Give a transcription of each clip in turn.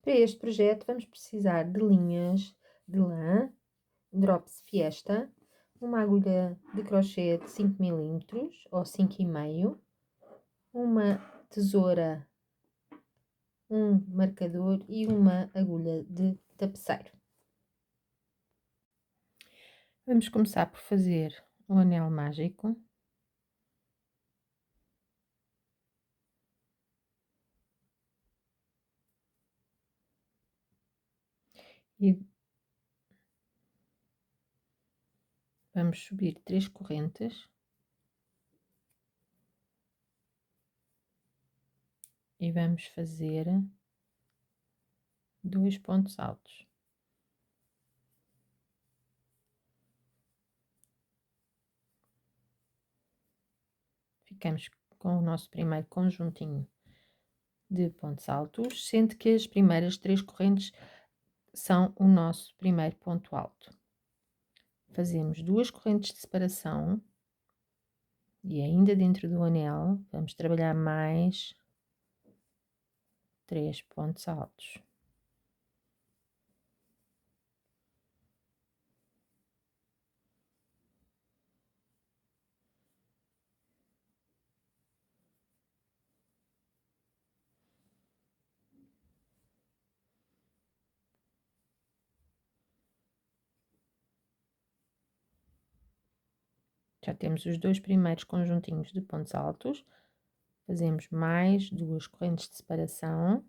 Para este projeto vamos precisar de linhas de lã, Drops Fiesta, uma agulha de crochê de 5 milímetros ou 5,5, uma tesoura, um marcador e uma agulha de tapeceiro. Vamos começar por fazer o anel mágico. E vamos subir 3 correntes. E vamos fazer 2 pontos altos. Ficamos com o nosso primeiro conjuntinho de pontos altos, sendo que as primeiras 3 correntes são o nosso primeiro ponto alto. Fazemos 2 correntes de separação e ainda dentro do anel vamos trabalhar mais 3 pontos altos. Já temos os 2 primeiros conjuntinhos de pontos altos, fazemos mais 2 correntes de separação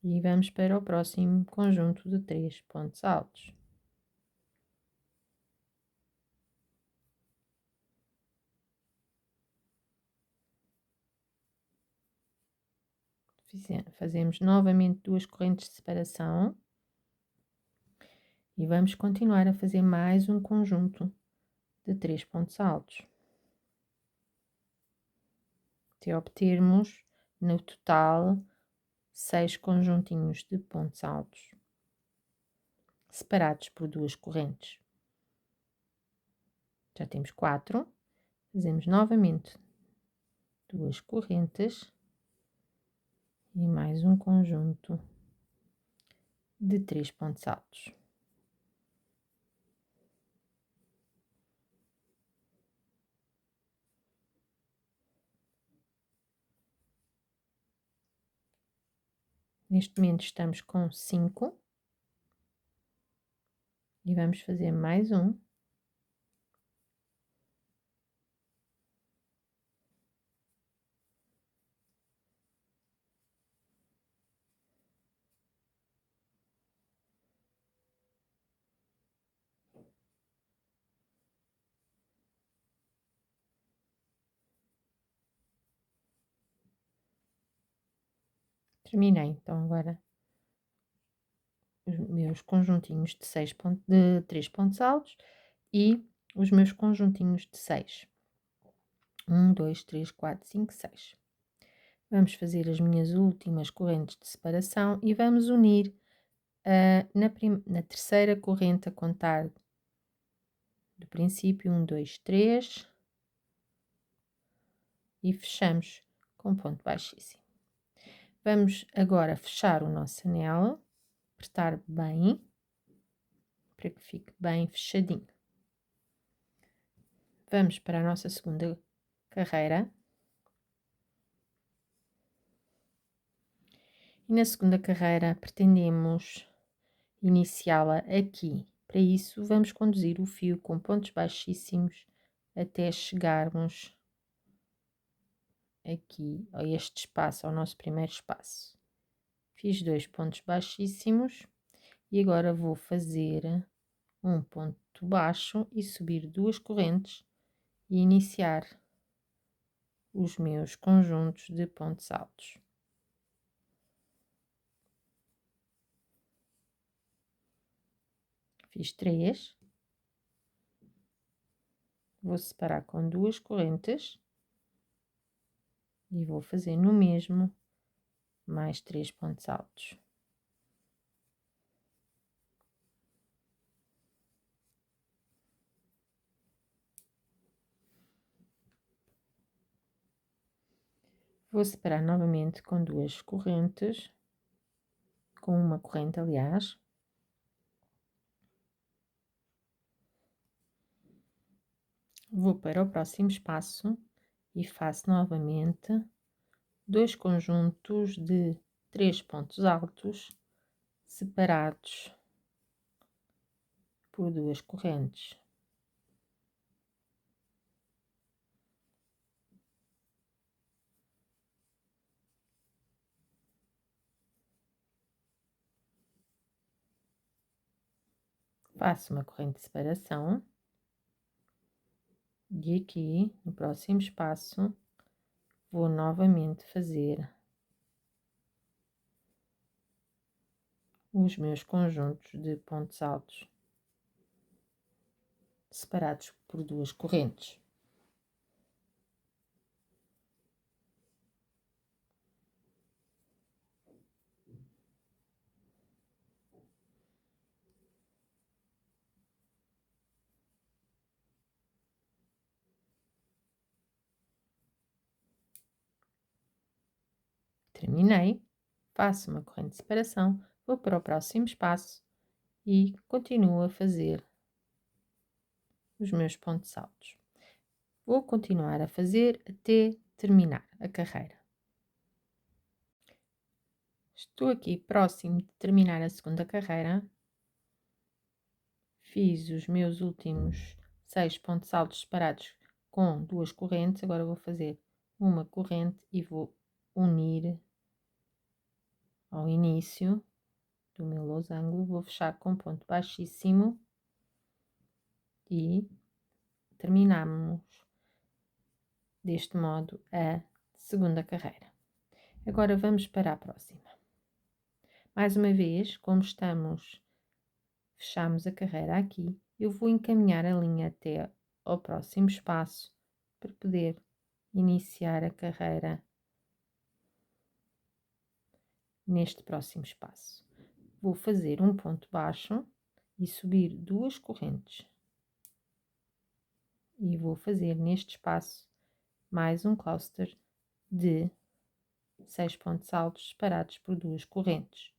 e vamos para o próximo conjunto de 3 pontos altos. Fazemos novamente 2 correntes de separação e vamos continuar a fazer mais um conjunto de 3 pontos altos, até obtermos no total 6 conjuntinhos de pontos altos, separados por 2 correntes. Já temos 4, fazemos novamente 2 correntes e mais um conjunto de 3 pontos altos. Neste momento estamos com 5 e vamos fazer mais um. Terminei, então agora os meus conjuntinhos de 3 pontos altos e os meus conjuntinhos de 6. 1, 2, 3, 4, 5, 6. Vamos fazer as minhas últimas correntes de separação e vamos unir na terceira corrente a contar do princípio, 1, 2, 3 e fechamos com ponto baixíssimo. Vamos agora fechar o nosso anel, apertar bem, para que fique bem fechadinho. Vamos para a nossa segunda carreira. E na segunda carreira pretendemos iniciá-la aqui. Para isso, vamos conduzir o fio com pontos baixíssimos até chegarmos aqui a este espaço, ao nosso primeiro espaço. Fiz 2 pontos baixíssimos e agora vou fazer um ponto baixo e subir 2 correntes e iniciar os meus conjuntos de pontos altos. Fiz 3, vou separar com 2 correntes e vou fazer no mesmo mais 3 pontos altos. Vou separar novamente com 2 correntes com uma corrente, aliás. Vou para o próximo espaço e faço novamente 2 conjuntos de 3 pontos altos separados por 2 correntes. Faço uma corrente de separação e aqui no próximo espaço vou novamente fazer os meus conjuntos de pontos altos separados por 2 correntes. Terminei, faço uma corrente de separação, vou para o próximo espaço e continuo a fazer os meus pontos altos. Vou continuar a fazer até terminar a carreira. Estou aqui próximo de terminar a segunda carreira. Fiz os meus últimos 6 pontos altos separados com 2 correntes. Agora vou fazer uma corrente e vou unir ao início do meu losango. Vou fechar com ponto baixíssimo e terminamos deste modo a segunda carreira. Agora vamos para a próxima. Mais uma vez, como fechamos a carreira aqui, eu vou encaminhar a linha até ao próximo espaço para poder iniciar a carreira neste próximo espaço. Vou fazer um ponto baixo e subir 2 correntes. E vou fazer neste espaço mais um cluster de 6 pontos altos separados por 2 correntes.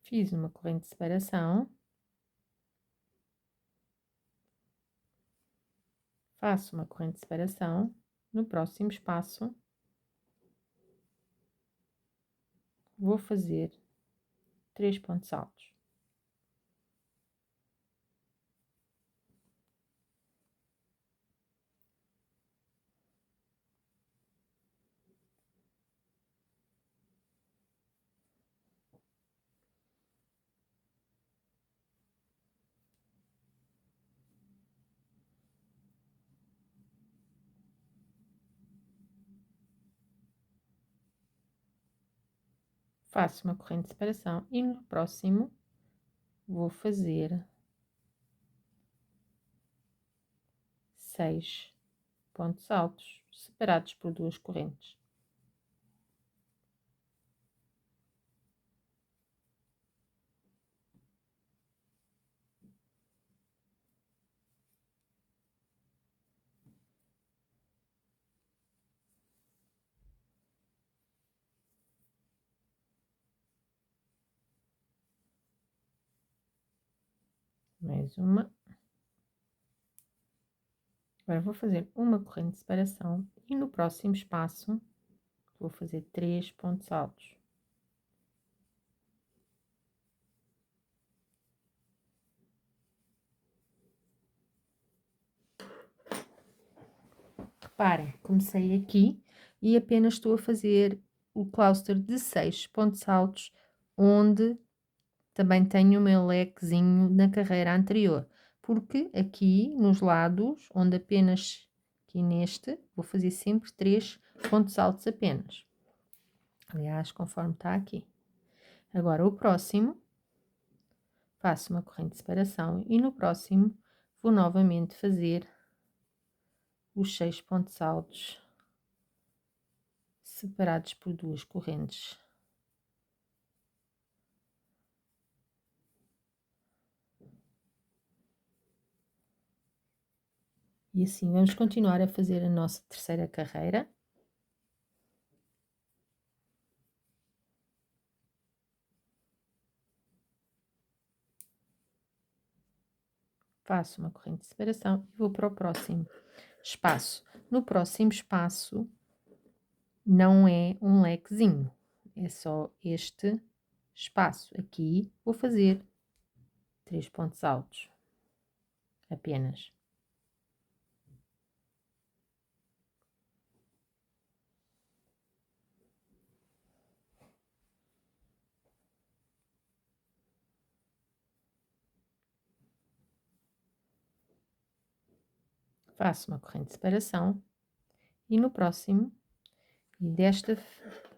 Fiz uma corrente de separação, faço uma corrente de separação, no próximo espaço vou fazer 3 pontos altos. Faço uma corrente de separação e no próximo vou fazer 6 pontos altos separados por 2 correntes. Mais uma. Agora vou fazer uma corrente de separação e no próximo espaço vou fazer 3 pontos altos. Reparem, comecei aqui e apenas estou a fazer o cluster de 6 pontos altos, onde também tenho o meu lequezinho na carreira anterior, porque aqui nos lados, onde apenas aqui neste, vou fazer sempre 3 pontos altos apenas. Aliás, conforme está aqui. Agora, o próximo, faço uma corrente de separação e no próximo vou novamente fazer os 6 pontos altos separados por 2 correntes. E assim vamos continuar a fazer a nossa terceira carreira. Faço uma corrente de separação e vou para o próximo espaço. No próximo espaço não é um lequezinho, é só este espaço. Aqui vou fazer 3 pontos altos, apenas. Faço uma corrente de separação e no próximo, e desta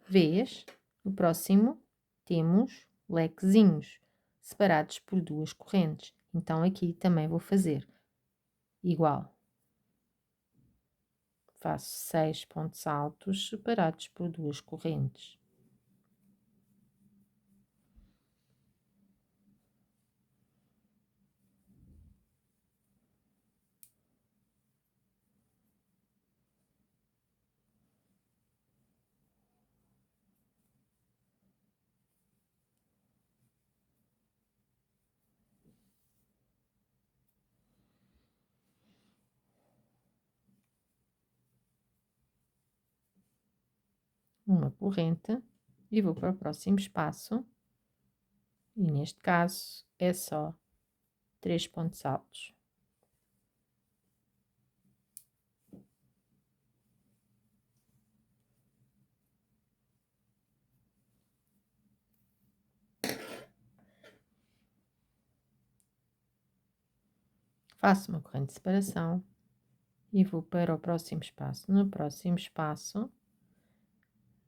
vez, no próximo, temos lequezinhos separados por 2 correntes. Então, aqui também vou fazer igual. Faço 6 pontos altos separados por 2 correntes. Uma corrente e vou para o próximo espaço, e neste caso é só 3 pontos altos. Faço uma corrente de separação e vou para o próximo espaço. No próximo espaço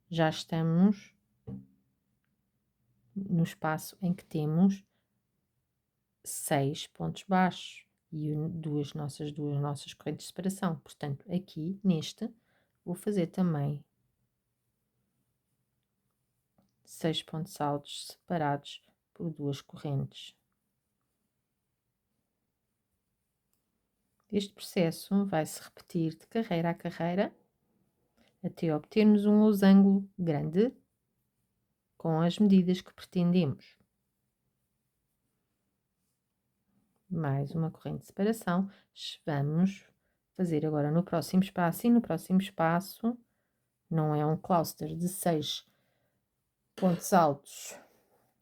já estamos no espaço em que temos 6 pontos baixos e duas nossas correntes de separação. Portanto, aqui neste vou fazer também 6 pontos altos separados por 2 correntes. Este processo vai se repetir de carreira a carreira até obtermos um losango grande com as medidas que pretendemos. Mais uma corrente de separação. Vamos fazer agora no próximo espaço, e no próximo espaço não é um cluster de 6 pontos altos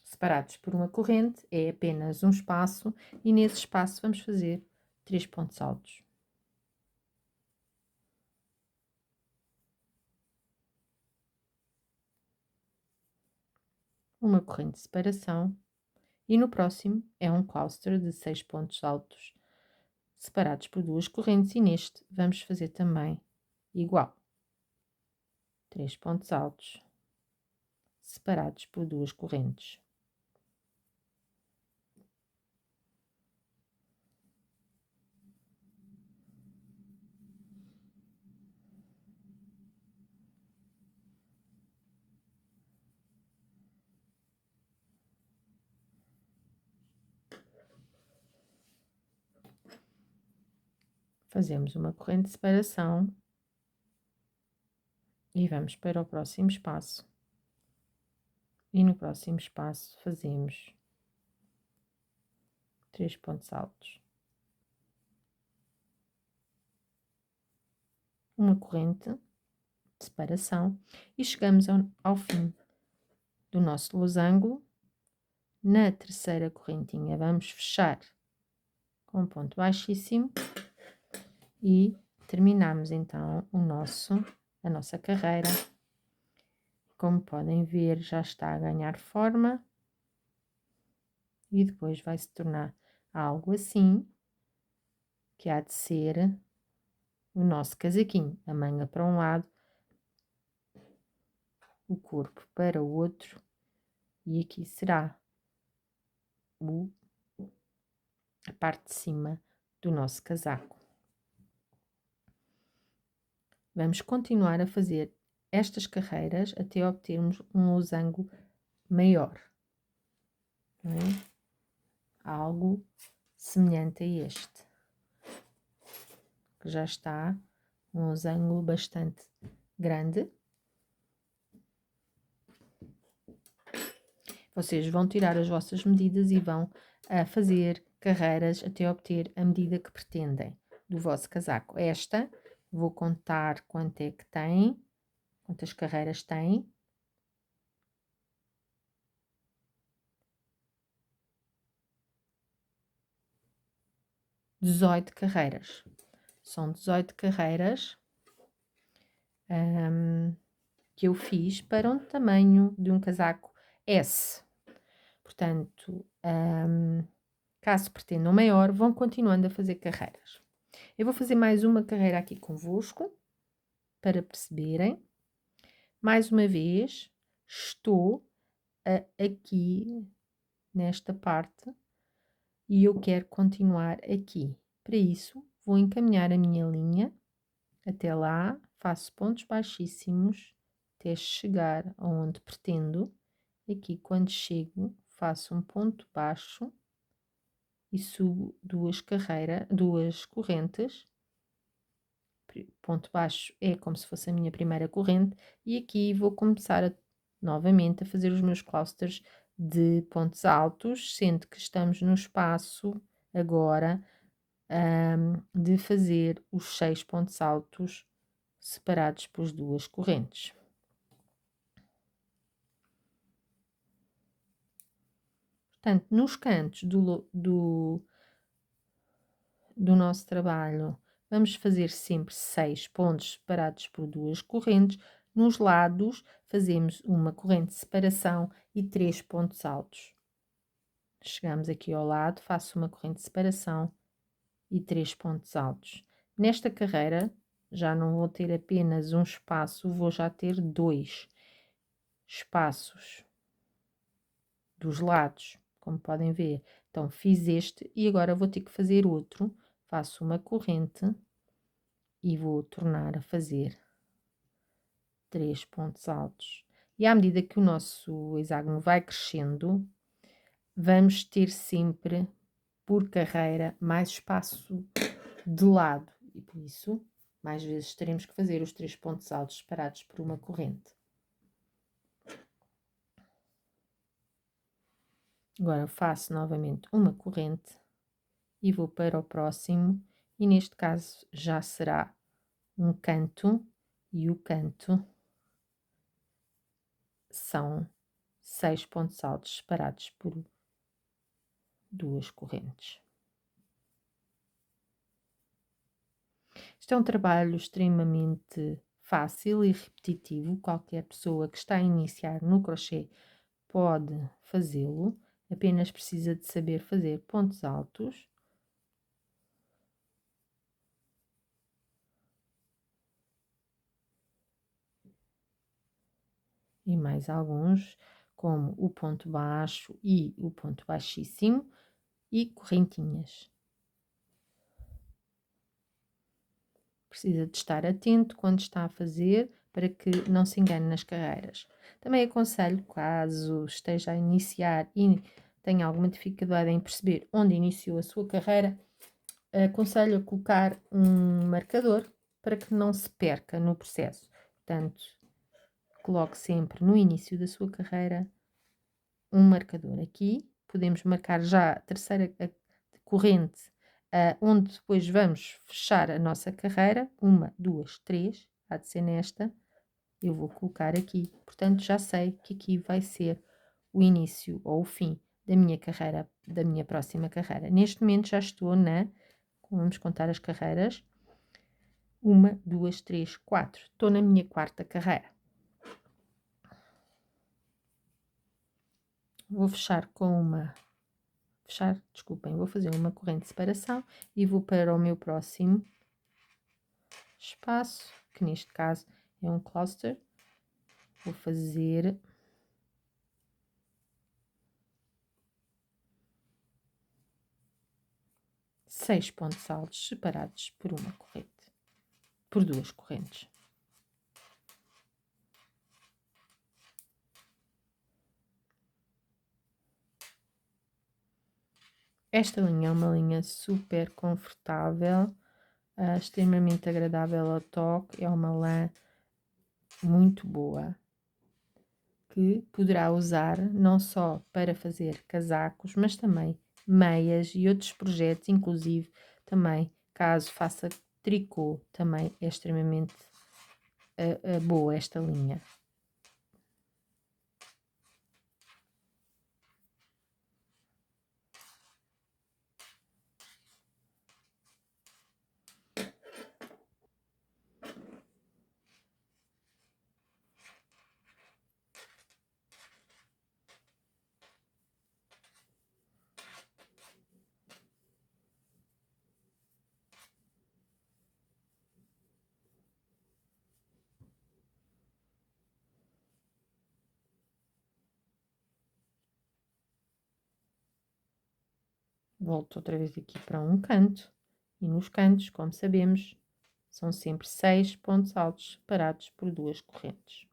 separados por uma corrente, é apenas um espaço, e nesse espaço vamos fazer 3 pontos altos. Uma corrente de separação, e no próximo é um cluster de 6 pontos altos separados por 2 correntes, e neste vamos fazer também igual. 3 pontos altos separados por 2 correntes. Fazemos uma corrente de separação e vamos para o próximo espaço. E no próximo espaço fazemos 3 pontos altos. Uma corrente de separação e chegamos ao fim do nosso losango. Na terceira correntinha vamos fechar com um ponto baixíssimo e terminamos então a nossa carreira. Como podem ver, já está a ganhar forma e depois vai se tornar algo assim, que há de ser o nosso casaquinho, a manga para um lado, o corpo para o outro, e aqui será a parte de cima do nosso casaco. Vamos continuar a fazer estas carreiras até obtermos um losango maior, não é? Algo semelhante a este, que já está um losango bastante grande. Vocês vão tirar as vossas medidas e vão fazer carreiras até obter a medida que pretendem do vosso casaco. Esta, vou contar quanto é que tem, quantas carreiras tem. Dezoito carreiras. São 18 carreiras que eu fiz para um tamanho de um casaco S. Portanto, caso pretendam maior, vão continuando a fazer carreiras. Eu vou fazer mais uma carreira aqui convosco, para perceberem. Mais uma vez, estou aqui nesta parte e eu quero continuar aqui. Para isso, vou encaminhar a minha linha até lá, faço pontos baixíssimos até chegar aonde pretendo. Aqui, quando chego, faço um ponto baixo e subo duas correntes. Ponto baixo é como se fosse a minha primeira corrente, e aqui vou começar novamente a fazer os meus clusters de pontos altos, sendo que estamos no espaço agora de fazer os 6 pontos altos separados por duas correntes. Portanto, nos cantos do nosso trabalho, vamos fazer sempre 6 pontos separados por duas correntes. Nos lados, fazemos uma corrente de separação e 3 pontos altos. Chegamos aqui ao lado, faço uma corrente de separação e 3 pontos altos. Nesta carreira, já não vou ter apenas um espaço, vou já ter 2 espaços dos lados, como podem ver. Então, fiz este e agora vou ter que fazer outro. Faço uma corrente e vou tornar a fazer 3 pontos altos. E à medida que o nosso hexágono vai crescendo, vamos ter sempre, por carreira, mais espaço de lado. E por isso, mais vezes teremos que fazer os 3 pontos altos separados por uma corrente. Agora faço novamente uma corrente e vou para o próximo, e neste caso já será um canto, e o canto são 6 pontos altos separados por duas correntes. Este é um trabalho extremamente fácil e repetitivo. Qualquer pessoa que está a iniciar no crochê pode fazê-lo, apenas precisa de saber fazer pontos altos. E mais alguns, como o ponto baixo e o ponto baixíssimo, e correntinhas. Precisa de estar atento quando está a fazer, para que não se engane nas carreiras. Também aconselho, caso esteja a iniciar e tenha alguma dificuldade em perceber onde iniciou a sua carreira, aconselho a colocar um marcador para que não se perca no processo. Portanto, coloque sempre no início da sua carreira um marcador. Aqui podemos marcar já a terceira corrente, onde depois vamos fechar a nossa carreira. 1, 2, 3, há de ser nesta. Eu vou colocar aqui, portanto já sei que aqui vai ser o início ou o fim da minha carreira, da minha próxima carreira. Neste momento já estou vamos contar as carreiras, 1, 2, 3, 4, estou na minha quarta carreira. Vou fechar desculpem, vou fazer uma corrente de separação e vou para o meu próximo espaço, que neste caso é um cluster. Vou fazer 6 pontos altos separados por uma corrente, por duas correntes. Esta linha é uma linha super confortável, extremamente agradável ao toque, é uma lã muito boa, que poderá usar não só para fazer casacos, mas também meias e outros projetos, inclusive também caso faça tricô, também é extremamente boa esta linha. Volto outra vez aqui para um canto, e nos cantos, como sabemos, são sempre 6 pontos altos separados por 2 correntes.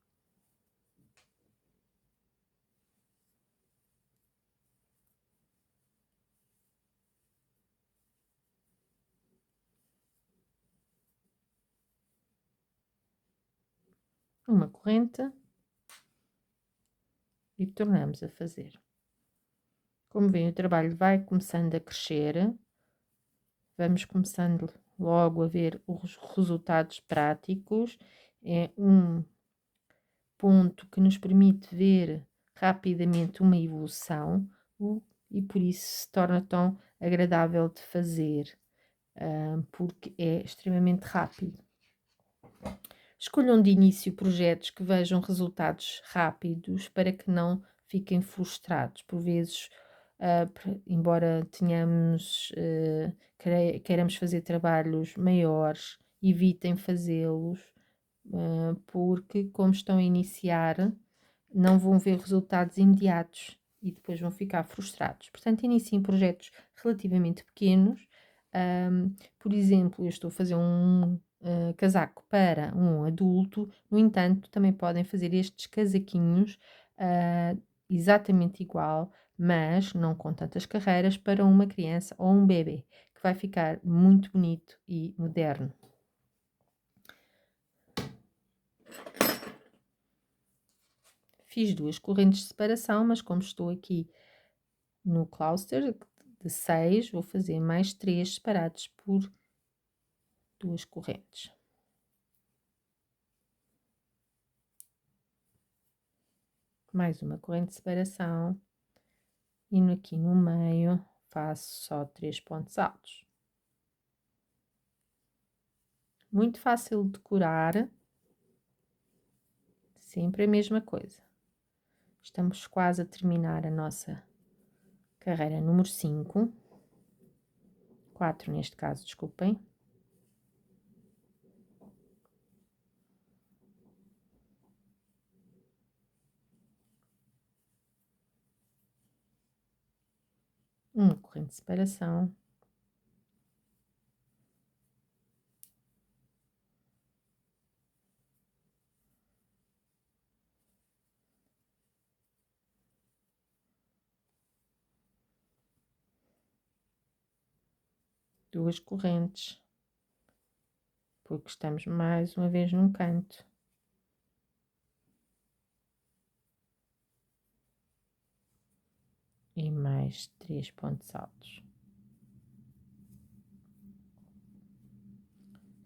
Uma corrente e tornamos a fazer. Como veem, o trabalho vai começando a crescer, vamos começando logo a ver os resultados práticos. É um ponto que nos permite ver rapidamente uma evolução e por isso se torna tão agradável de fazer, porque é extremamente rápido. Escolham de início projetos que vejam resultados rápidos para que não fiquem frustrados. Por vezes, embora tenhamos, queiramos fazer trabalhos maiores, evitem fazê-los, porque, como estão a iniciar, não vão ver resultados imediatos e depois vão ficar frustrados. Portanto, iniciem projetos relativamente pequenos. Por exemplo, eu estou a fazer um casaco para um adulto, no entanto, também podem fazer estes casaquinhos exatamente igual, mas não com tantas carreiras, para uma criança ou um bebê, que vai ficar muito bonito e moderno. Fiz 2 correntes de separação, mas como estou aqui no cluster de 6, vou fazer mais 3 separados por 2 correntes. Mais uma corrente de separação e aqui no meio faço só 3 pontos altos. Muito fácil de decorar, sempre a mesma coisa. Estamos quase a terminar a nossa carreira número 5, 4 neste caso, desculpem. Uma corrente de separação. Duas correntes, porque estamos mais uma vez num canto. E mais 3 pontos altos.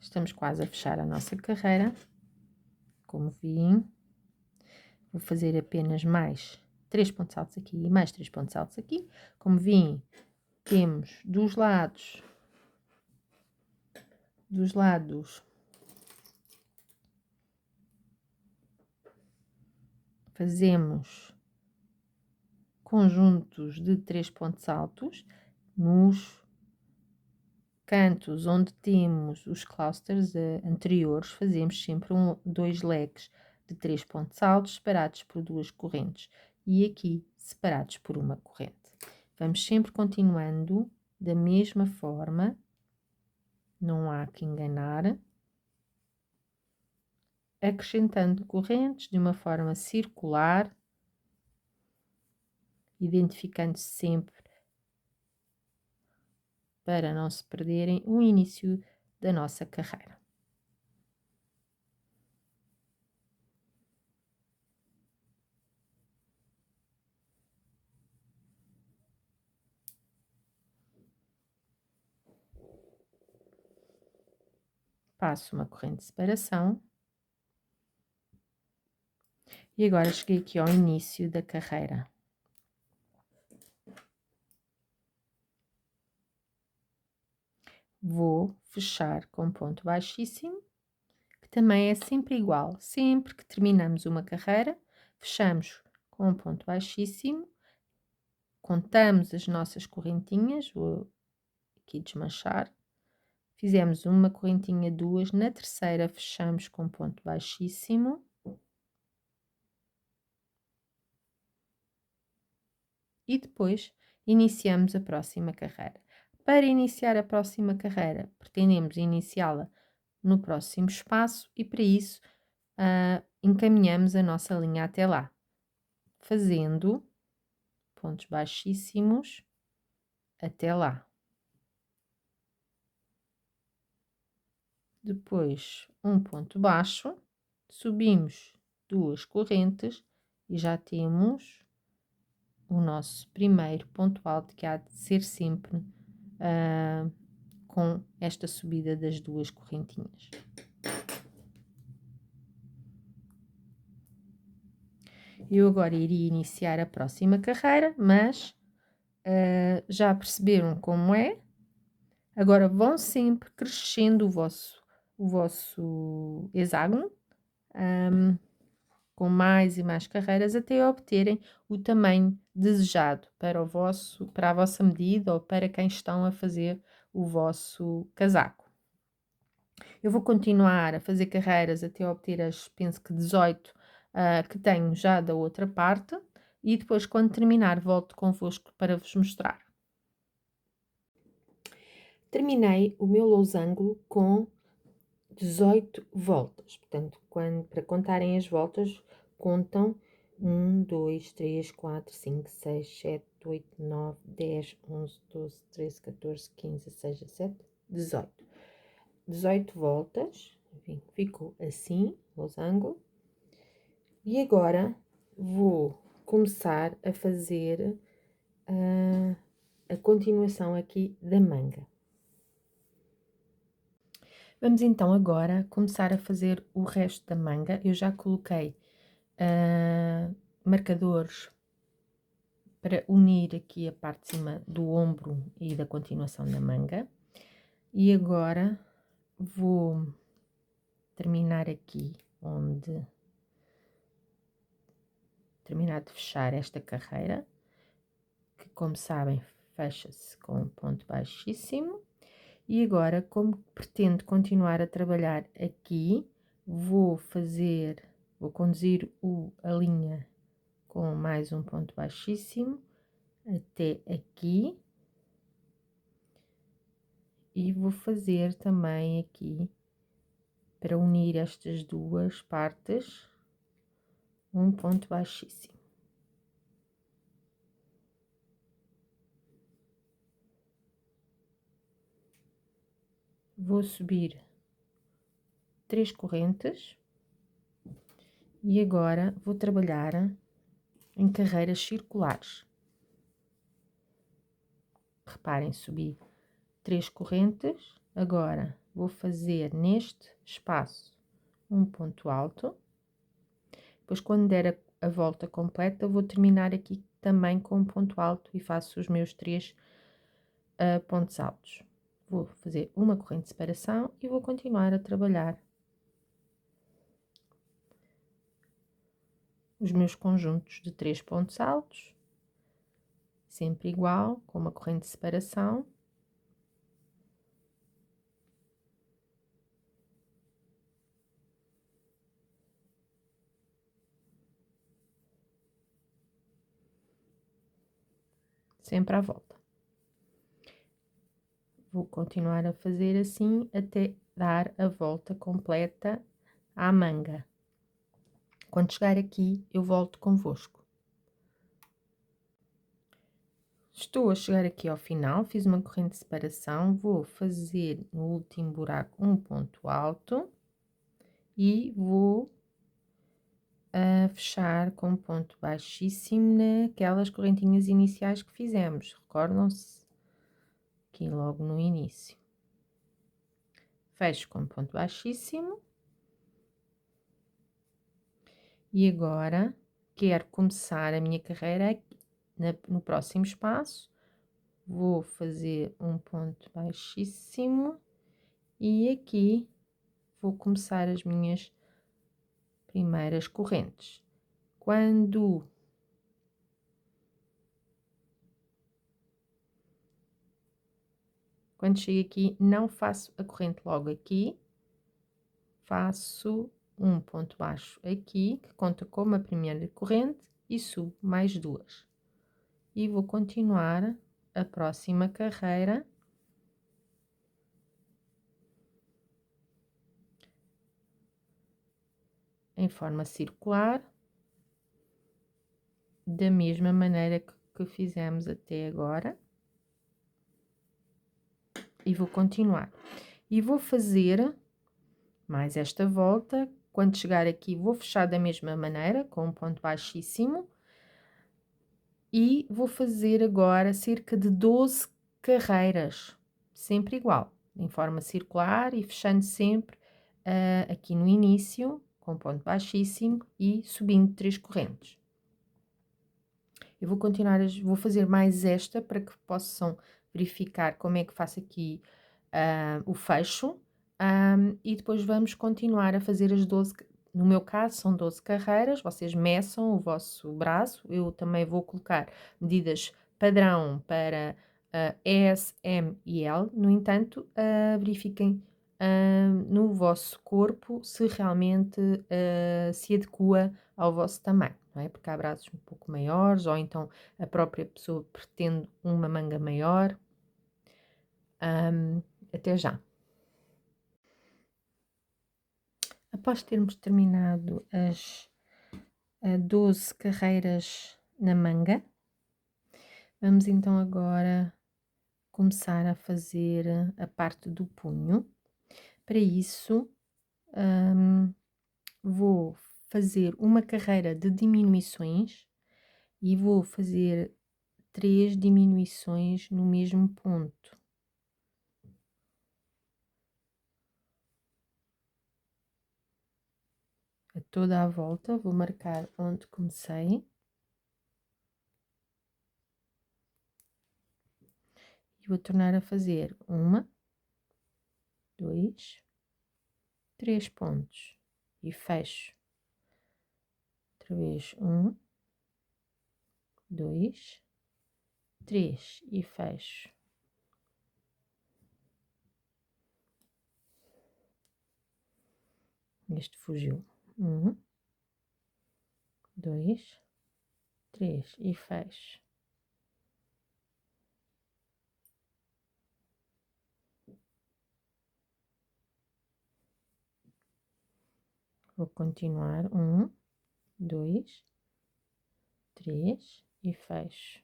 Estamos quase a fechar a nossa carreira. Como vim, vou fazer apenas mais 3 pontos altos aqui e mais 3 pontos altos aqui. Como vim, temos dos lados, fazemos conjuntos de 3 pontos altos nos cantos onde temos os clusters anteriores, fazemos sempre 2 leques de 3 pontos altos separados por 2 correntes e aqui separados por uma corrente. Vamos sempre continuando da mesma forma, não há que enganar, acrescentando correntes de uma forma circular, identificando sempre para não se perderem o início da nossa carreira. Passo uma corrente de separação. E agora cheguei aqui ao início da carreira. Vou fechar com ponto baixíssimo, que também é sempre igual. Sempre que terminamos uma carreira, fechamos com um ponto baixíssimo, contamos as nossas correntinhas, vou aqui desmanchar. Fizemos uma correntinha, duas, na terceira fechamos com ponto baixíssimo. E depois iniciamos a próxima carreira. Para iniciar a próxima carreira, pretendemos iniciá-la no próximo espaço e para isso encaminhamos a nossa linha até lá, fazendo pontos baixíssimos até lá. Depois um ponto baixo, subimos duas correntes e já temos o nosso primeiro ponto alto, que há de ser sempre com esta subida das duas correntinhas. Eu agora iria iniciar a próxima carreira, mas já perceberam como é? Agora vão sempre crescendo o vosso hexágono, com mais e mais carreiras, até obterem o tamanho desejado para a vossa medida ou para quem estão a fazer o vosso casaco. Eu vou continuar a fazer carreiras até obter penso que 18 que tenho já da outra parte, e depois, quando terminar, volto convosco para vos mostrar. Terminei o meu losango com 18 voltas, portanto, para contarem as voltas, contam 1, 2, 3, 4, 5, 6, 7, 8, 9, 10, 11, 12, 13, 14, 15, 16, 17, 18. 18 voltas, enfim, ficou assim, losango. E agora vou começar a fazer a continuação aqui da manga. Vamos então agora começar a fazer o resto da manga. Eu já coloquei marcadores para unir aqui a parte de cima do ombro e da continuação da manga. E agora vou terminar aqui onde terminar de fechar esta carreira, que, como sabem, fecha-se com um ponto baixíssimo. E agora, como pretendo continuar a trabalhar aqui, vou conduzir a linha com mais um ponto baixíssimo até aqui. E vou fazer também aqui, para unir estas duas partes, um ponto baixíssimo. Vou subir 3 correntes e agora vou trabalhar em carreiras circulares. Reparem, subi 3 correntes, agora vou fazer neste espaço um ponto alto, depois quando der a volta completa vou terminar aqui também com um ponto alto e faço os meus 3 pontos altos. Vou fazer uma corrente de separação e vou continuar a trabalhar os meus conjuntos de 3 pontos altos, sempre igual, com uma corrente de separação. Sempre à volta. Vou continuar a fazer assim até dar a volta completa à manga. Quando chegar aqui, eu volto convosco. Estou a chegar aqui ao final, fiz uma corrente de separação, vou fazer no último buraco um ponto alto e vou fechar com um ponto baixíssimo naquelas correntinhas iniciais que fizemos, recordam-se? Aqui logo no início. Fecho com um ponto baixíssimo. E agora quero começar a minha carreira no próximo espaço. Vou fazer um ponto baixíssimo e aqui vou começar as minhas primeiras correntes. Quando chego aqui, não faço a corrente logo aqui, faço um ponto baixo aqui, que conta como a primeira corrente, e subo mais duas. E vou continuar a próxima carreira em forma circular, da mesma maneira que fizemos até agora. E vou continuar. E vou fazer mais esta volta. Quando chegar aqui, vou fechar da mesma maneira, com um ponto baixíssimo. E vou fazer agora cerca de 12 carreiras, sempre igual, em forma circular e fechando sempre aqui no início, com ponto baixíssimo e subindo 3 correntes. Eu vou continuar, vou fazer mais esta para que possam verificar como é que faço aqui o fecho e depois vamos continuar a fazer as 12, no meu caso são 12 carreiras, vocês meçam o vosso braço, eu também vou colocar medidas padrão para S, M e L, no entanto, verifiquem no vosso corpo se realmente se adequa ao vosso tamanho, não é? Porque há braços um pouco maiores ou então a própria pessoa pretende uma manga maior. Até já. Após termos terminado as 12 carreiras na manga, vamos então agora começar a fazer a parte do punho. Para isso, vou fazer uma carreira de diminuições e vou fazer 3 diminuições no mesmo ponto. A toda a volta, vou marcar onde comecei. E vou tornar a fazer 1, 2, 3 pontos. E fecho. Outra vez 1, 2, 3 e fecho. Este fugiu. 1, 2, 3 e fecho. Vou continuar. 1, 2, 3 e fecho.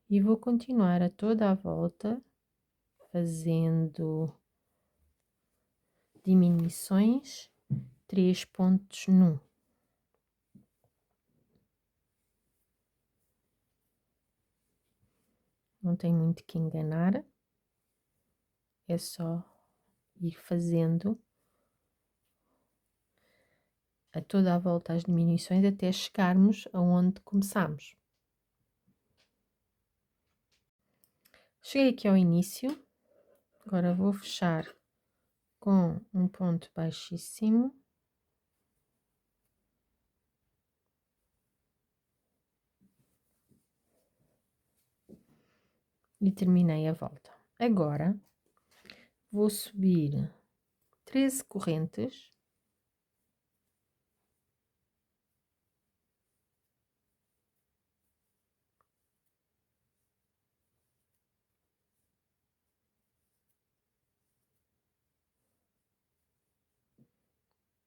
E vou continuar a toda a volta fazendo diminuições, 3 pontos num. Não tem muito que enganar, é só ir fazendo a toda a volta as diminuições até chegarmos aonde começamos. Cheguei aqui ao início, agora vou fechar com um ponto baixíssimo. E terminei a volta. Agora vou subir 13 correntes.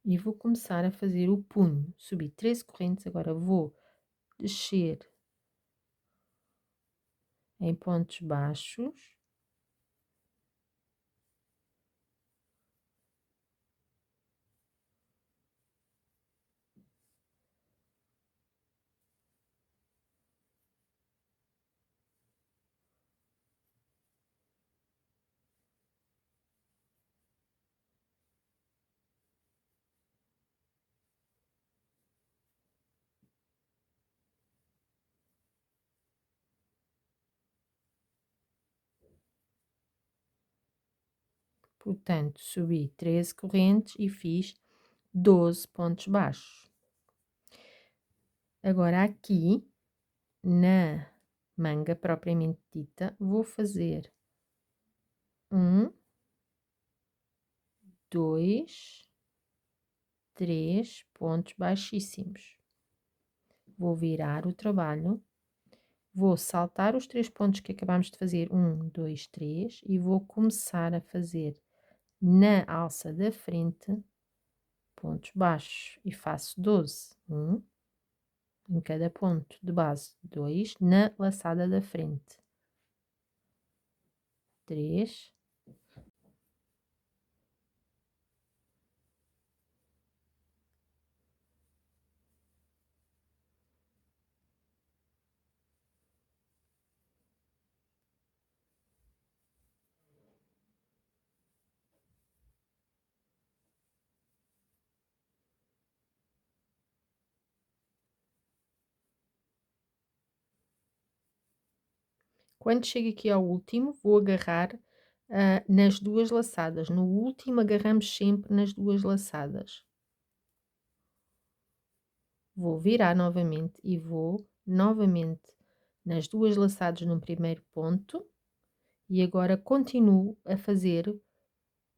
E vou começar a fazer o punho. Subi 13 correntes, agora vou descer em pontos baixos. Portanto, subi 13 correntes e fiz 12 pontos baixos. Agora aqui, na manga propriamente dita, vou fazer 1, 2, 3 pontos baixíssimos. Vou virar o trabalho, vou saltar os 3 pontos que acabamos de fazer, 1, 2, 3, e vou começar a fazer na alça da frente pontos baixos e faço 12, 1 em cada ponto de base, 2 na laçada da frente, 3, quando chego aqui ao último, vou agarrar nas duas laçadas. No último, agarramos sempre nas duas laçadas. Vou virar novamente e vou novamente nas duas laçadas no primeiro ponto. E agora continuo a fazer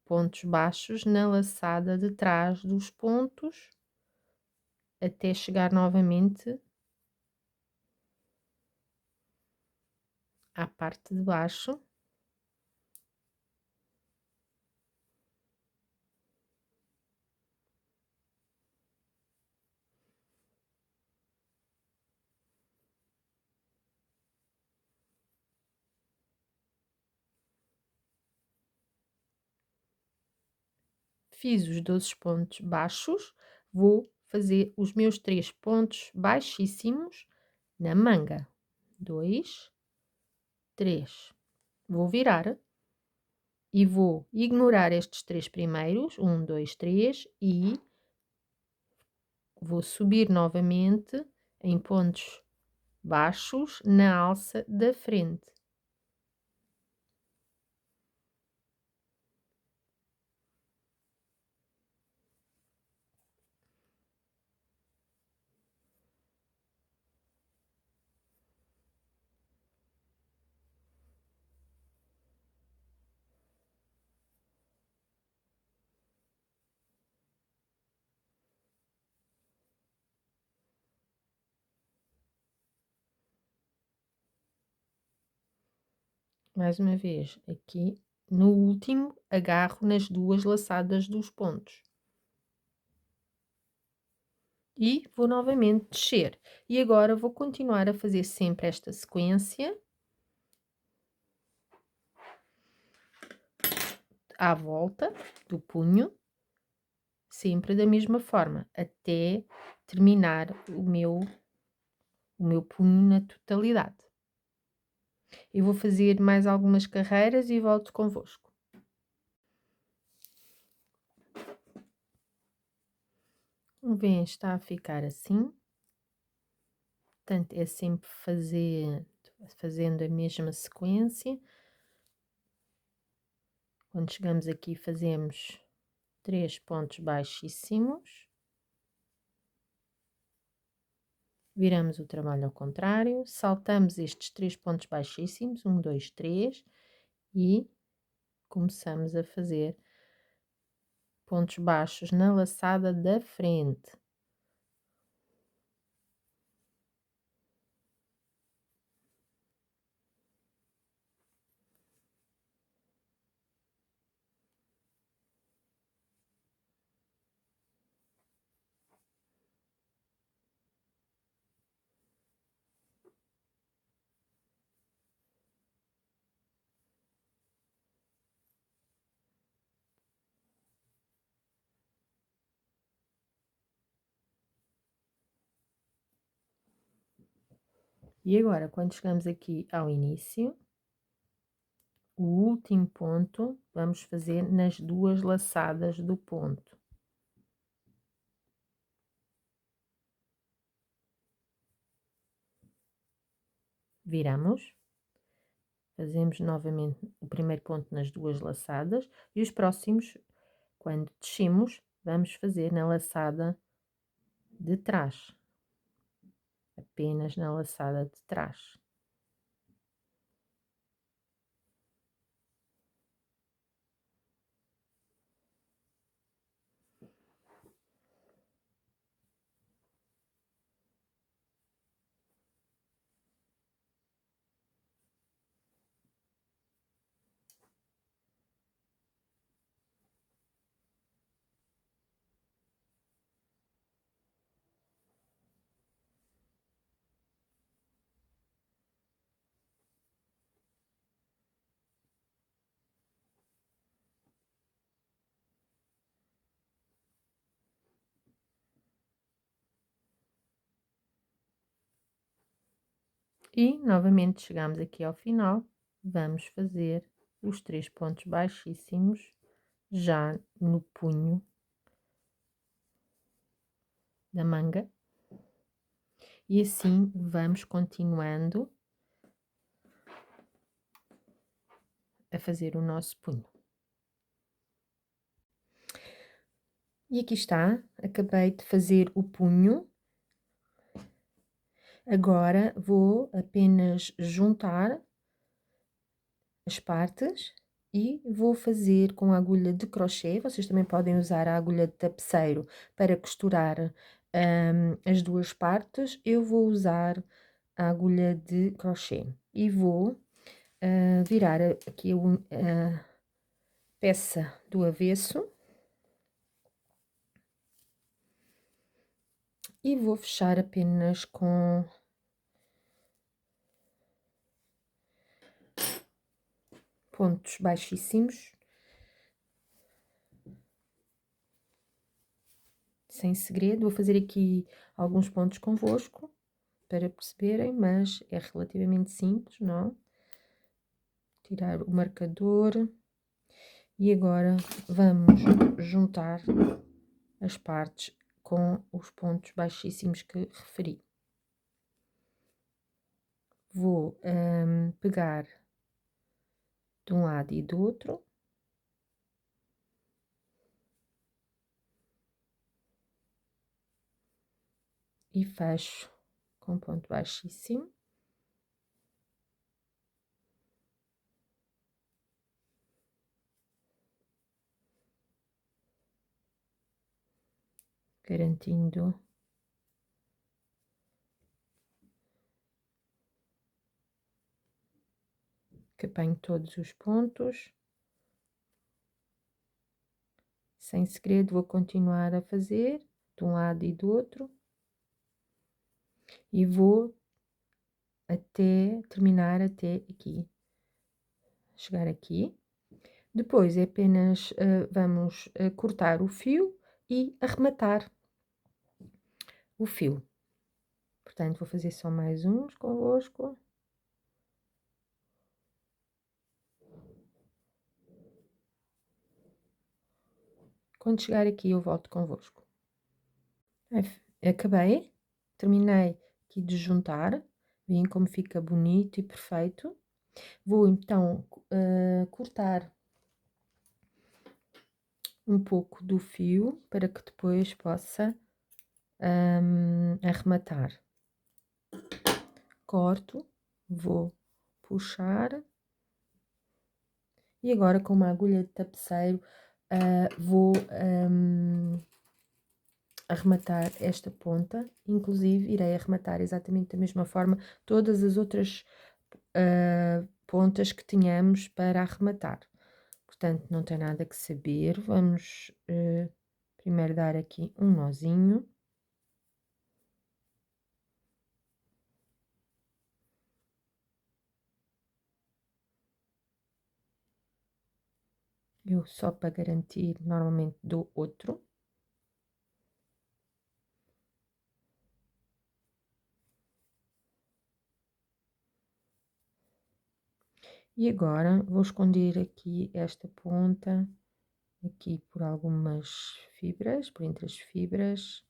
pontos baixos na laçada de trás dos pontos, até chegar novamente à parte de baixo. Fiz os 12 pontos baixos, vou fazer os meus 3 pontos baixíssimos na manga. 2, 3. Vou virar e vou ignorar estes 3 primeiros, 1, 2, 3, e vou subir novamente em pontos baixos na alça da frente. Mais uma vez, aqui no último, agarro nas duas laçadas dos pontos. E vou novamente descer. E agora vou continuar a fazer sempre esta sequência à volta do punho, sempre da mesma forma, até terminar o meu punho na totalidade. Eu vou fazer mais algumas carreiras e volto convosco. Bem, está a ficar assim. Portanto, é sempre fazendo a mesma sequência. Quando chegamos aqui, fazemos 3 pontos baixíssimos. Viramos o trabalho ao contrário, saltamos estes 3 pontos baixíssimos, 1, 2, 3, e começamos a fazer pontos baixos na laçada da frente. E agora, quando chegamos aqui ao início, o último ponto, vamos fazer nas 2 laçadas do ponto. Viramos, fazemos novamente o primeiro ponto nas 2 laçadas e os próximos, quando descemos, vamos fazer na laçada de trás, apenas na laçada de trás. E novamente chegamos aqui ao final, vamos fazer os 3 pontos baixíssimos já no punho da manga. E assim vamos continuando a fazer o nosso punho. E aqui está, acabei de fazer o punho. Agora vou apenas juntar as partes e vou fazer com a agulha de crochê. Vocês também podem usar a agulha de tapeceiro para costurar as 2 partes. Eu vou usar a agulha de crochê e vou virar aqui a peça do avesso e vou fechar apenas com pontos baixíssimos, sem segredo. Vou fazer aqui alguns pontos convosco para perceberem, mas é relativamente simples, não? Tirar o marcador e agora vamos juntar as partes com os pontos baixíssimos que referi. Vou pegar de um lado e do outro. E fecho com ponto baixíssimo. Garantindo que apanho todos os pontos. Sem segredo, vou continuar a fazer de um lado e do outro. E vou até terminar até aqui. Chegar aqui. Depois é apenas vamos cortar o fio e arrematar o fio. Portanto, vou fazer só mais uns convosco. Quando chegar aqui, eu volto convosco. Acabei, terminei aqui de juntar, veem como fica bonito e perfeito. Vou então cortar um pouco do fio para que depois possa arrematar. Corto, vou puxar e agora com uma agulha de tapeceiro vou arrematar esta ponta, inclusive irei arrematar exatamente da mesma forma todas as outras pontas que tínhamos para arrematar. Portanto, não tem nada que saber. Vamos primeiro dar aqui um nozinho. Eu só para garantir, normalmente dou outro. E agora vou esconder aqui esta ponta, aqui por algumas fibras, por entre as fibras,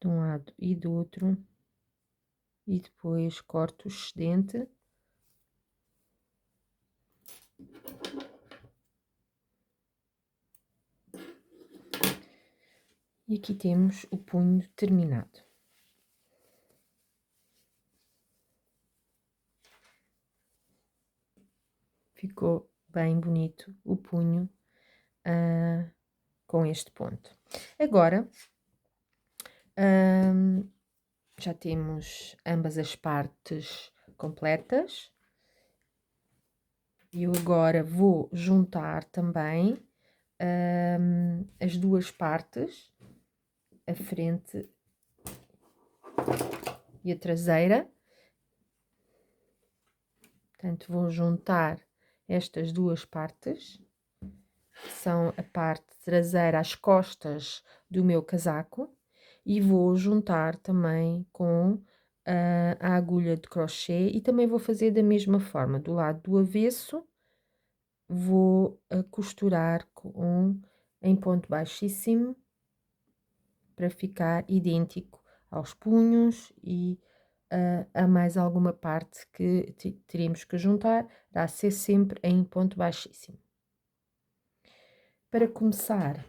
de um lado e do outro, e depois corto o excedente. E aqui temos o punho terminado. Ficou bem bonito o punho com este ponto. Agora, já temos ambas as partes completas. E eu agora vou juntar também as duas partes, a frente e a traseira. Portanto, vou juntar estas duas partes, que são a parte traseira, as costas do meu casaco, e vou juntar também com a agulha de crochê e também vou fazer da mesma forma, do lado do avesso, vou costurar em ponto baixíssimo para ficar idêntico aos punhos e a mais alguma parte que teríamos que juntar, irá ser sempre em ponto baixíssimo. Para começar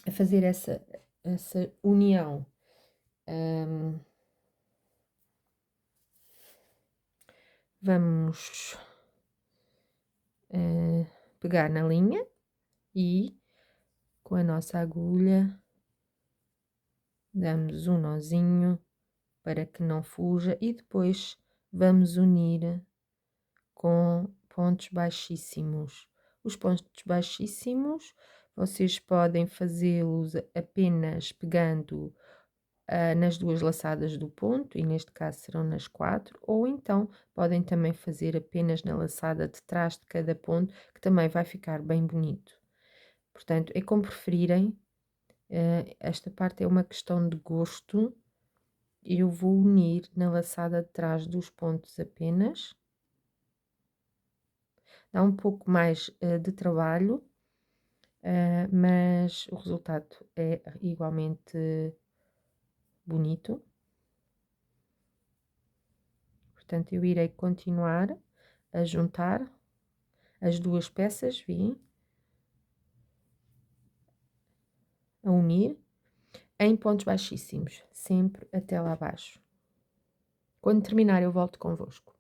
a fazer essa união, vamos pegar na linha e com a nossa agulha damos um nozinho para que não fuja e depois vamos unir com pontos baixíssimos. Os pontos baixíssimos vocês podem fazê-los apenas pegando nas duas laçadas do ponto, e neste caso serão nas 4, ou então podem também fazer apenas na laçada de trás de cada ponto, que também vai ficar bem bonito. Portanto, é como preferirem, esta parte é uma questão de gosto. Eu vou unir na laçada de trás dos pontos apenas. Dá um pouco mais de trabalho, mas o resultado é igualmente bonito. Portanto, eu irei continuar a juntar as duas peças, vim a unir em pontos baixíssimos, sempre até lá abaixo. Quando terminar, eu volto convosco.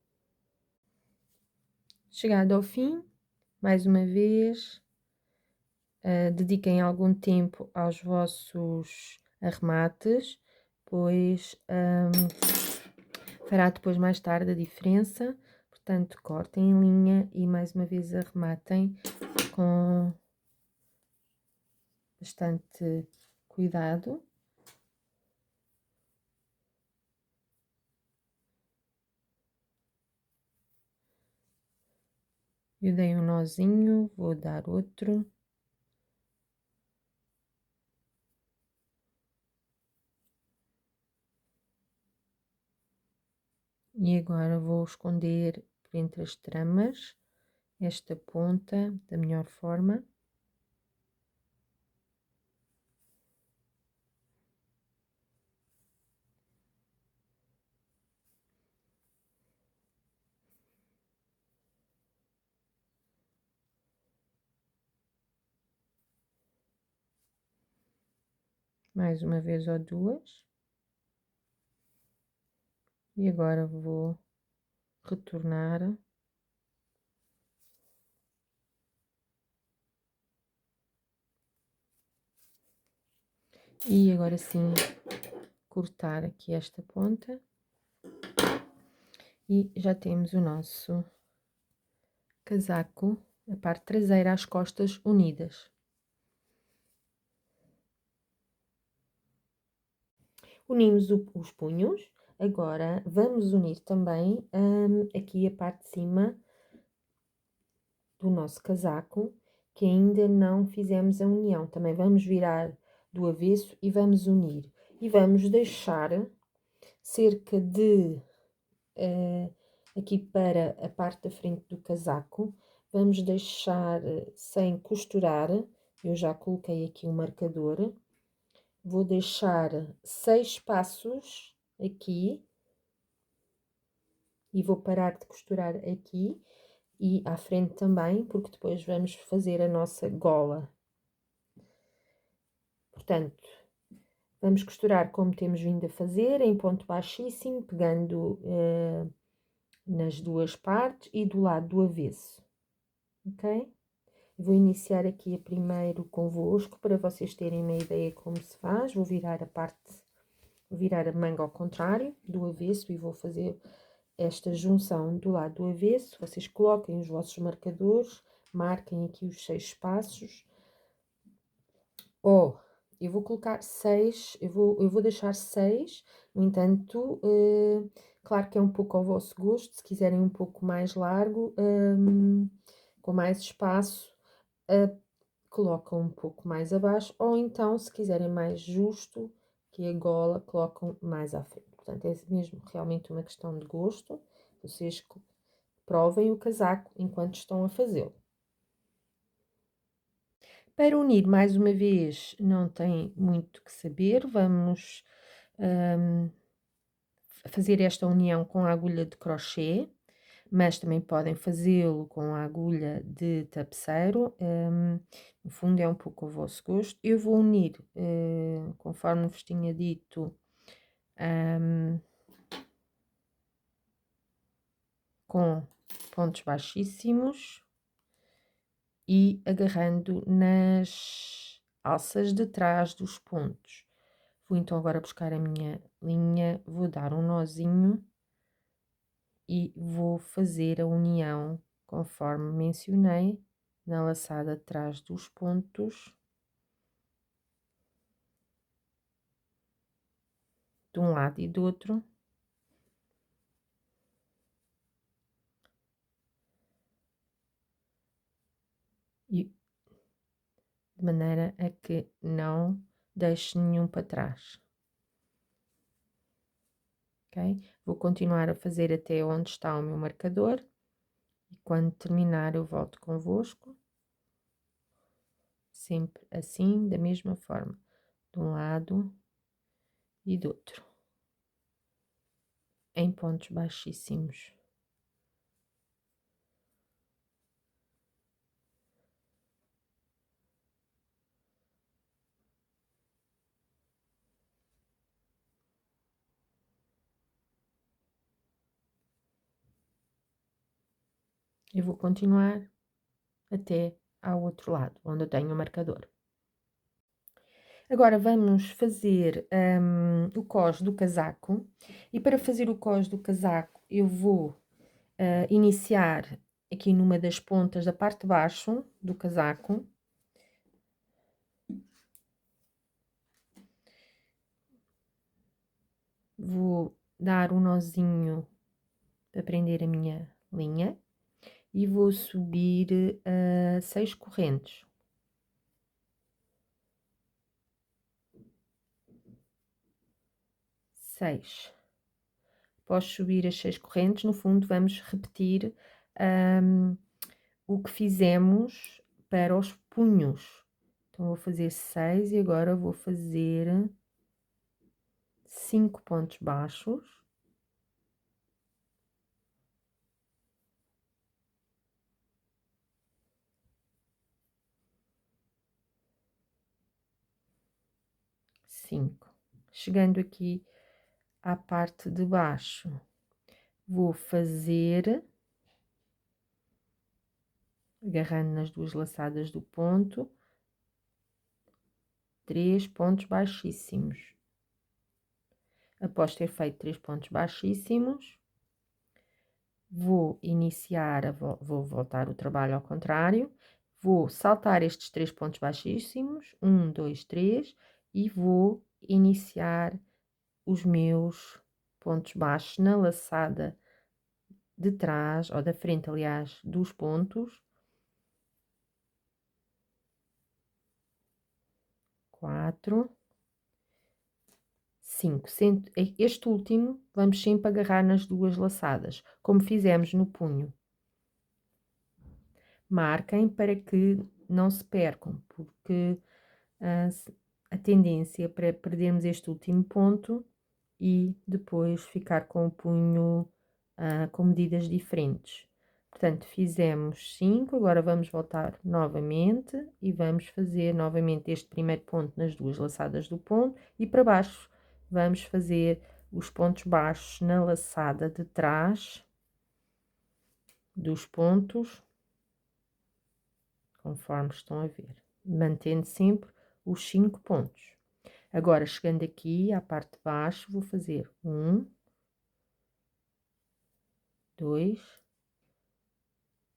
Chegado ao fim, mais uma vez, dediquem algum tempo aos vossos arremates, pois fará depois mais tarde a diferença. Portanto, cortem em linha e mais uma vez arrematem com bastante cuidado. Eu dei um nozinho, vou dar outro. E agora vou esconder por entre as tramas esta ponta da melhor forma. Mais uma vez ou duas. E agora vou retornar. E agora sim, cortar aqui esta ponta. E já temos o nosso casaco, a parte traseira, as costas unidas. Unimos os punhos. Agora vamos unir também aqui a parte de cima do nosso casaco, que ainda não fizemos a união. Também vamos virar do avesso e vamos unir. E vamos deixar cerca de aqui para a parte da frente do casaco, vamos deixar sem costurar. Eu já coloquei aqui um marcador. Vou deixar 6 espaços aqui e vou parar de costurar aqui e à frente também, porque depois vamos fazer a nossa gola. Portanto, vamos costurar como temos vindo a fazer, em ponto baixíssimo, pegando nas duas partes e do lado do avesso, ok? Vou iniciar aqui a primeiro convosco, para vocês terem uma ideia como se faz. Vou virar vou virar a manga ao contrário, do avesso, e vou fazer esta junção do lado do avesso. Vocês coloquem os vossos marcadores, marquem aqui os 6 espaços. Eu vou colocar 6, eu vou deixar 6, no entanto, claro que é um pouco ao vosso gosto, se quiserem um pouco mais largo, com mais espaço, colocam um pouco mais abaixo, ou então, se quiserem mais justo, que a gola, colocam mais à frente. Portanto, é mesmo realmente uma questão de gosto, vocês provem o casaco enquanto estão a fazê-lo. Para unir, mais uma vez, não tem muito que saber, vamos fazer esta união com a agulha de crochê, mas também podem fazê-lo com a agulha de tapeceiro, no fundo é um pouco ao vosso gosto. Eu vou unir, conforme vos tinha dito, com pontos baixíssimos e agarrando nas alças de trás dos pontos. Vou então agora buscar a minha linha, vou dar um nozinho e vou fazer a união conforme mencionei na laçada de trás dos pontos, de um lado e do outro. E de maneira a que não deixe nenhum para trás. Ok? Vou continuar a fazer até onde está o meu marcador e quando terminar eu volto convosco, sempre assim, da mesma forma, de um lado e do outro, em pontos baixíssimos. Eu vou continuar até ao outro lado, onde eu tenho o marcador. Agora vamos fazer o cós do casaco, e para fazer o cós do casaco eu vou iniciar aqui numa das pontas da parte de baixo do casaco. Vou dar um nozinho para prender a minha linha e vou subir 6 correntes. 6. Após subir as 6 correntes, no fundo vamos repetir o que fizemos para os punhos. Então, vou fazer 6 e agora vou fazer 5 pontos baixos. Chegando aqui à parte de baixo, vou fazer, agarrando nas duas laçadas do ponto, 3 pontos baixíssimos. Após ter feito 3 pontos baixíssimos, vou iniciar, vou voltar o trabalho ao contrário, vou saltar estes 3 pontos baixíssimos, 1, 2, 3, e vou iniciar os meus pontos baixos na laçada de trás, ou da frente, aliás, dos pontos. 4, 5. Este último vamos sempre agarrar nas 2 laçadas, como fizemos no punho. Marquem para que não se percam, porque a tendência para perdermos este último ponto e depois ficar com o punho com medidas diferentes. Portanto, fizemos 5, agora vamos voltar novamente e vamos fazer novamente este primeiro ponto nas 2 laçadas do ponto e para baixo vamos fazer os pontos baixos na laçada de trás dos pontos, conforme estão a ver, mantendo sempre os 5 pontos. Agora, chegando aqui à parte de baixo, vou fazer 1, 2,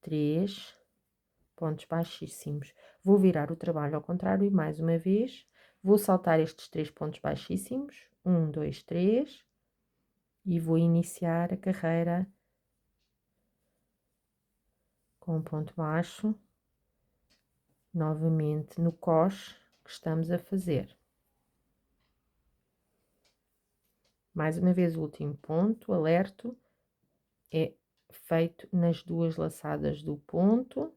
3 pontos baixíssimos. Vou virar o trabalho ao contrário e mais uma vez vou saltar estes 3 pontos baixíssimos, 1, 2, 3, e vou iniciar a carreira com um ponto baixo, novamente no coxe que estamos a fazer. Mais uma vez o último ponto, alerto, é feito nas 2 laçadas do ponto.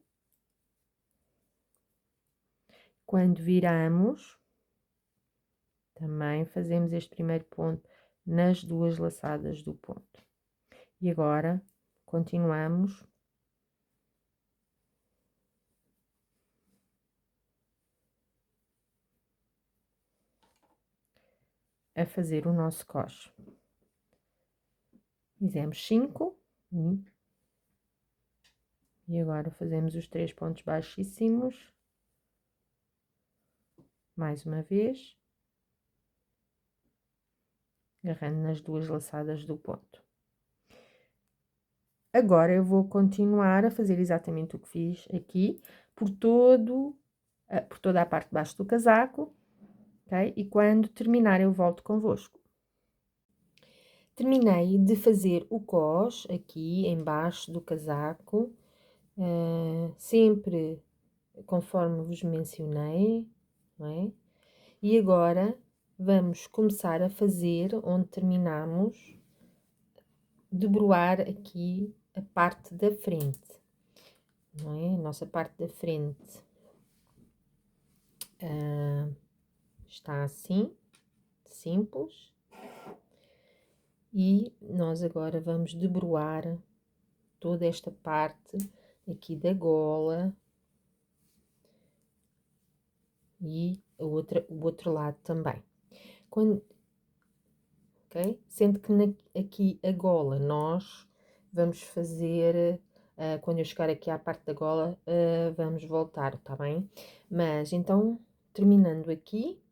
Quando viramos, também fazemos este primeiro ponto nas 2 laçadas do ponto. E agora, continuamos a fazer o nosso coxe. Fizemos 5, e agora fazemos os 3 pontos baixíssimos, mais uma vez, agarrando nas 2 laçadas do ponto. Agora eu vou continuar a fazer exatamente o que fiz aqui, por toda a parte de baixo do casaco, ok? E quando terminar eu volto convosco. Terminei de fazer o cós aqui embaixo do casaco, sempre conforme vos mencionei, não é? E agora vamos começar a fazer, onde terminamos, debruar aqui a parte da frente, não é? A nossa parte da frente está assim, simples. E nós agora vamos debruar toda esta parte aqui da gola e o outro lado também. Ok? Sendo que aqui a gola nós vamos fazer, quando eu chegar aqui à parte da gola, vamos voltar, tá bem? Mas então, terminando aqui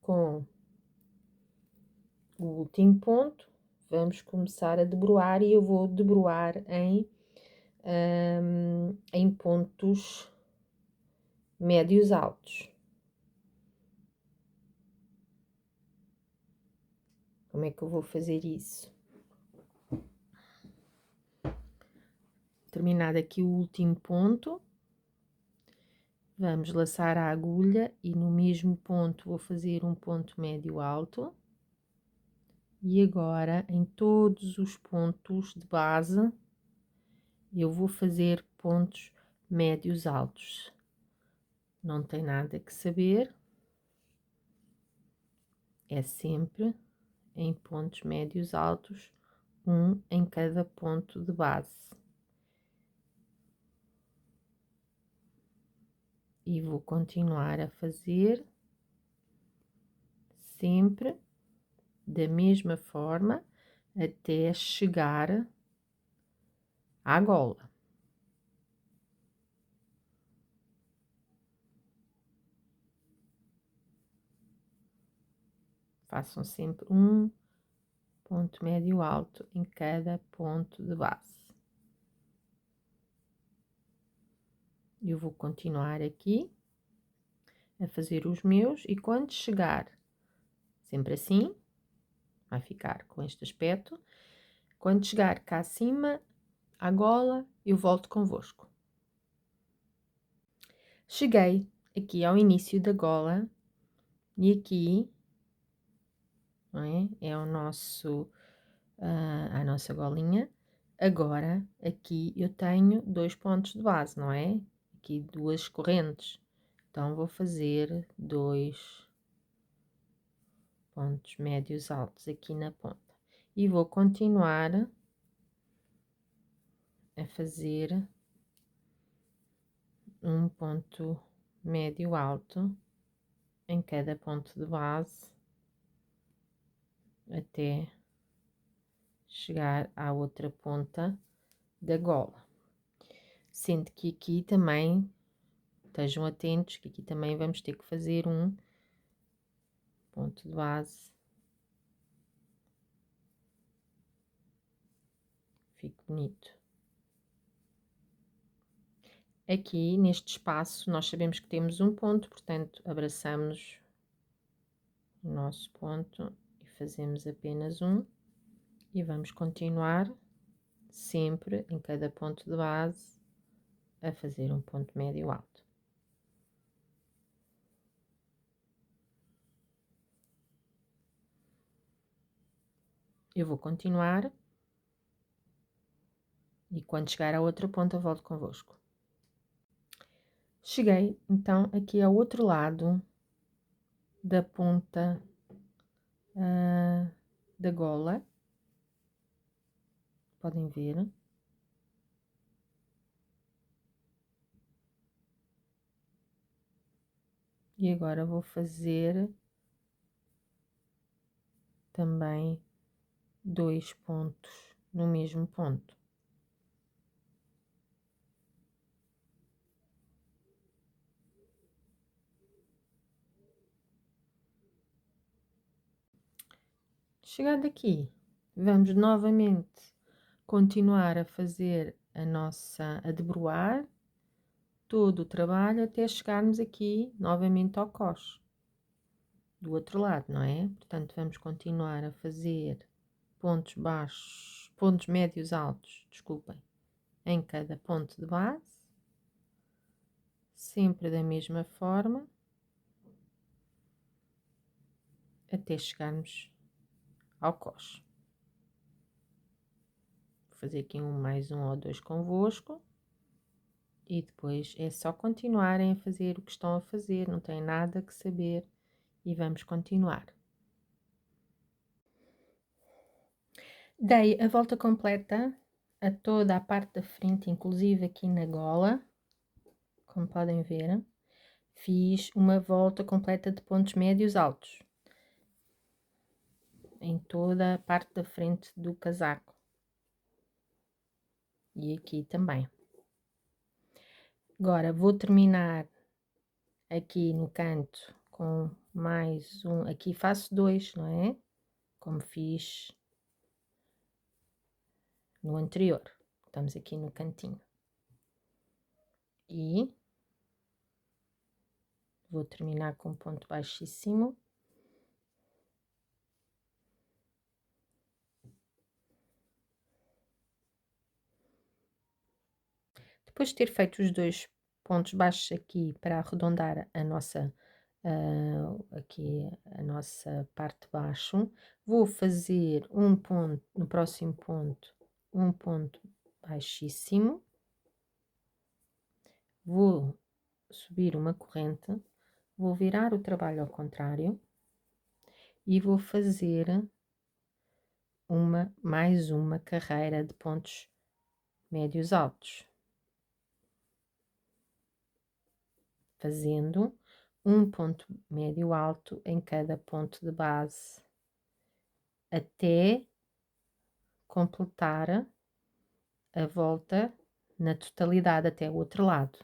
com o último ponto, vamos começar a debruar e eu vou debruar em pontos médios altos. Como é que eu vou fazer isso? Terminado aqui o último ponto, vamos laçar a agulha e no mesmo ponto vou fazer um ponto médio alto. E agora, em todos os pontos de base, eu vou fazer pontos médios altos. Não tem nada que saber, é sempre em pontos médios altos, um em cada ponto de base. E vou continuar a fazer sempre da mesma forma até chegar à gola. Façam sempre um ponto médio alto em cada ponto de base. Eu vou continuar aqui a fazer os meus e quando chegar, sempre assim, vai ficar com este aspecto. Quando chegar cá acima, à gola, eu volto convosco. Cheguei aqui ao início da gola e aqui não é? É o nosso, a nossa golinha. Agora, aqui eu tenho 2 pontos de base, não é? Aqui 2 correntes. Então, vou fazer 2 pontos médios altos aqui na ponta. E vou continuar a fazer um ponto médio alto em cada ponto de base até chegar à outra ponta da gola. Sendo que aqui também, estejam atentos, que aqui também vamos ter que fazer um ponto de base. Fique bonito. Aqui, neste espaço, nós sabemos que temos um ponto, portanto, abraçamos o nosso ponto e fazemos apenas um. E vamos continuar sempre, em cada ponto de base, a fazer um ponto médio alto. Eu vou continuar e quando chegar à outra ponta volto convosco. Cheguei então aqui ao outro lado da ponta da gola, podem ver. E agora vou fazer também 2 pontos no mesmo ponto. Chegado aqui, vamos novamente continuar a fazer a debruar todo o trabalho até chegarmos aqui novamente ao coxe do outro lado, não é? Portanto, vamos continuar a fazer pontos baixos, pontos médios altos, desculpem, em cada ponto de base, sempre da mesma forma, até chegarmos ao coxe. Vou fazer aqui mais um ou dois convosco. E depois é só continuarem a fazer o que estão a fazer, não tem nada que saber e vamos continuar. Dei a volta completa a toda a parte da frente, inclusive aqui na gola, como podem ver. Fiz uma volta completa de pontos médios altos em toda a parte da frente do casaco e aqui também. Agora vou terminar aqui no canto com mais um, aqui faço 2, não é? Como fiz no anterior. Estamos aqui no cantinho. E vou terminar com um ponto baixíssimo. Depois de ter feito os 2 pontos baixos aqui para arredondar a nossa aqui a nossa parte de baixo, vou fazer um ponto no próximo ponto, um ponto baixíssimo, vou subir uma corrente, vou virar o trabalho ao contrário e vou fazer mais uma carreira de pontos médios altos, fazendo um ponto médio alto em cada ponto de base até completar a volta na totalidade até o outro lado,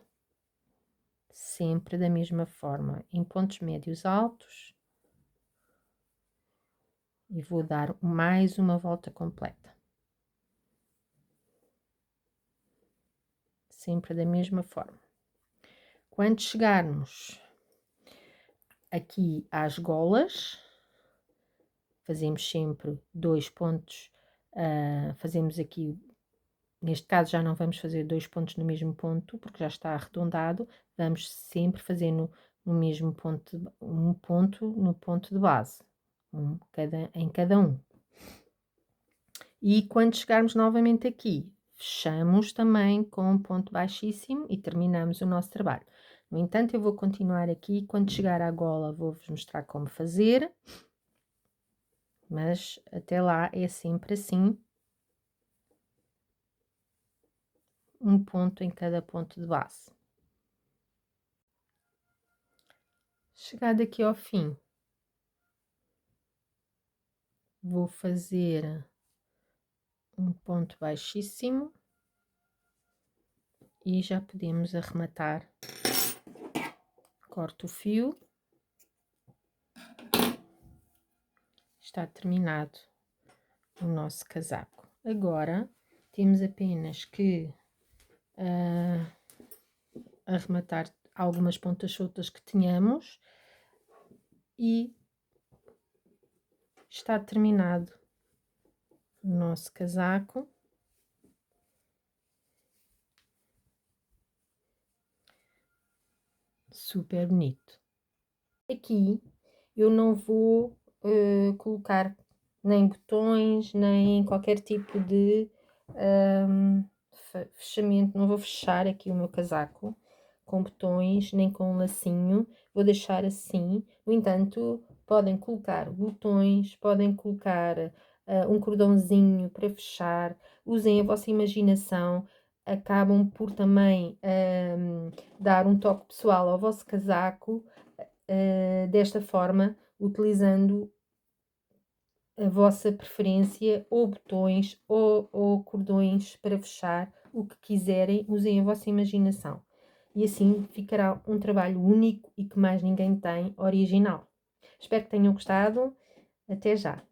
sempre da mesma forma, em pontos médios altos, e vou dar mais uma volta completa, sempre da mesma forma. Quando chegarmos aqui às golas, fazemos sempre 2 pontos, fazemos aqui, neste caso já não vamos fazer 2 pontos no mesmo ponto, porque já está arredondado, vamos sempre fazer no mesmo ponto, um ponto no ponto de base, em cada um. E quando chegarmos novamente aqui, fechamos também com um ponto baixíssimo e terminamos o nosso trabalho. No entanto, eu vou continuar aqui, quando chegar à gola vou-vos mostrar como fazer, mas até lá é sempre assim, um ponto em cada ponto de base. Chegado aqui ao fim, vou fazer um ponto baixíssimo e já podemos arrematar. Corto o fio. Está terminado o nosso casaco. Agora temos apenas que arrematar algumas pontas soltas que tínhamos e está terminado o nosso casaco. Super bonito. Aqui eu não vou colocar nem botões, nem qualquer tipo de fechamento. Não vou fechar aqui o meu casaco com botões, nem com um lacinho. Vou deixar assim. No entanto, podem colocar botões, podem colocar um cordãozinho para fechar. Usem a vossa imaginação. Acabam por também dar um toque pessoal ao vosso casaco, desta forma, utilizando a vossa preferência, ou botões ou cordões para fechar, o que quiserem, usem a vossa imaginação. E assim ficará um trabalho único e que mais ninguém tem, original. Espero que tenham gostado. Até já!